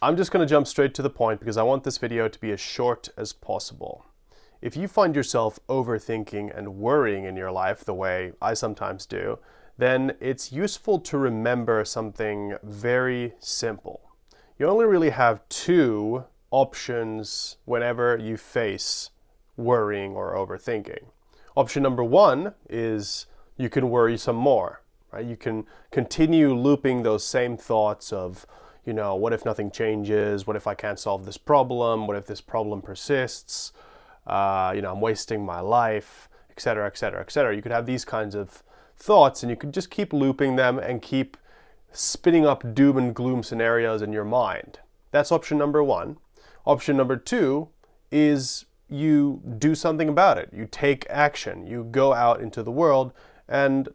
I'm just going to jump straight to the point because I want this video to be as short as possible. If you find yourself overthinking and worrying in your life the way I sometimes do, then it's useful to remember something very simple. You only really have two options whenever you face worrying or overthinking. Option number one is you can worry some more, right? You can continue looping those same thoughts of, what if nothing changes? What if I can't solve this problem? What if this problem persists? I'm wasting my life, etc., etc., etc. You could have these kinds of thoughts and you could just keep looping them and keep spinning up doom and gloom scenarios in your mind. That's option number one. Option number two is you do something about it. You take action. You go out into the world and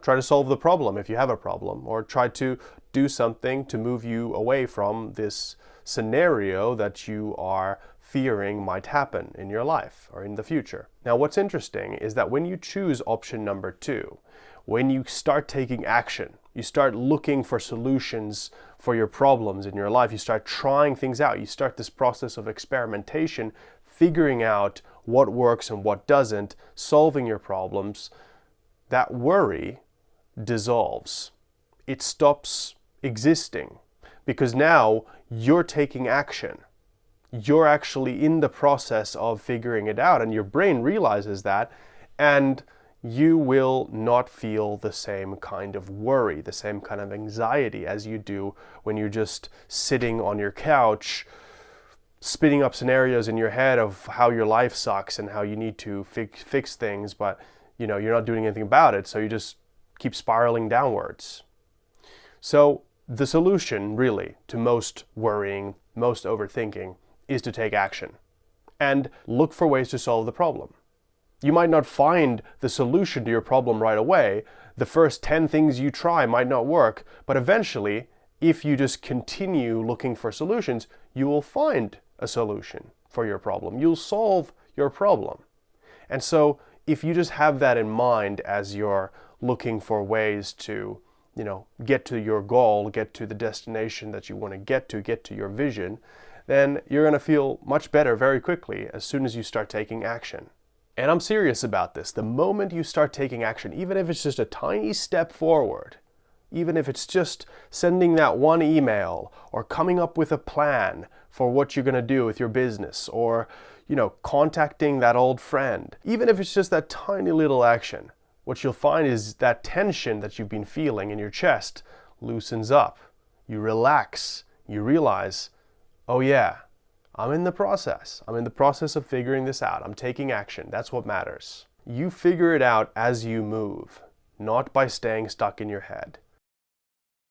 try to solve the problem if you have a problem, or try to do something to move you away from this scenario that you are fearing might happen in your life or in the future. Now, what's interesting is that when you choose option number two, when you start taking action, you start looking for solutions for your problems in your life, you start trying things out, you start this process of experimentation, figuring out what works and what doesn't, solving your problems, that worry dissolves. It stops existing because now you're taking action. You're actually in the process of figuring it out, and your brain realizes that, and you will not feel the same kind of worry, the same kind of anxiety as you do when you're just sitting on your couch spinning up scenarios in your head of how your life sucks and how you need to fix things, but you're not doing anything about it, so you just keep spiraling downwards. So the solution, really, to most worrying, most overthinking, is to take action and look for ways to solve the problem. You might not find the solution to your problem right away. The first 10 things you try might not work, but eventually, if you just continue looking for solutions, you will find a solution for your problem. You'll solve your problem. And so if you just have that in mind as you're looking for ways to, get to your goal, get to the destination that you want to get to your vision, then you're going to feel much better very quickly as soon as you start taking action. And I'm serious about this. The moment you start taking action, even if it's just a tiny step forward, even if it's just sending that one email or coming up with a plan for what you're going to do with your business, or contacting that old friend, even if it's just that tiny little action, what you'll find is that tension that you've been feeling in your chest loosens up. You relax. You realize, oh yeah, I'm in the process. I'm in the process of figuring this out. I'm taking action. That's what matters. You figure it out as you move, not by staying stuck in your head.